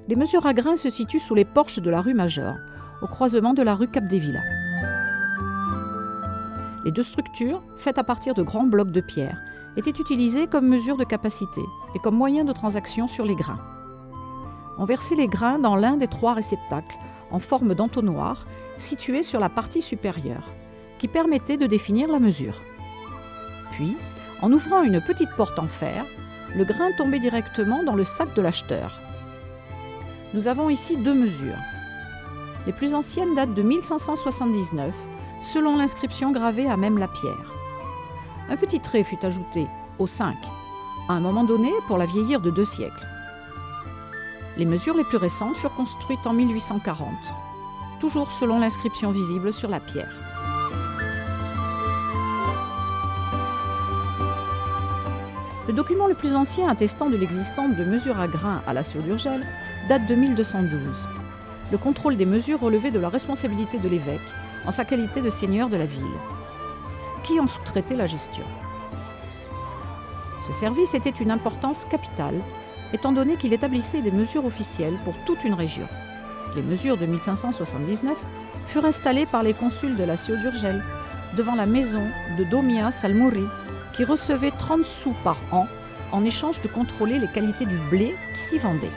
Les mesures à grains se situent sous les porches de la rue Majeure, au croisement de la rue Capdevila. Les deux structures, faites à partir de grands blocs de pierre, étaient utilisées comme mesure de capacité et comme moyen de transaction sur les grains. On versait les grains dans l'un des trois réceptacles, en forme d'entonnoir, situés sur la partie supérieure, qui permettait de définir la mesure. Puis, en ouvrant une petite porte en fer, le grain tombait directement dans le sac de l'acheteur. Nous avons ici deux mesures. Les plus anciennes datent de 1579, selon l'inscription gravée à même la pierre. Un petit trait fut ajouté, au 5, à un moment donné pour la vieillir de 2 siècles. Les mesures les plus récentes furent construites en 1840, toujours selon l'inscription visible sur la pierre. Le document le plus ancien attestant de l'existence de mesures à grains à la Scio d'Urgell date de 1212. Le contrôle des mesures relevait de la responsabilité de l'évêque, en sa qualité de seigneur de la ville, qui en sous-traitait la gestion. Ce service était une importance capitale, étant donné qu'il établissait des mesures officielles pour toute une région. Les mesures de 1579 furent installées par les consuls de la Scio d'Urgell devant la maison de Domia Salmuri, qui recevait 30 sous par an en échange de contrôler les qualités du blé qui s'y vendait.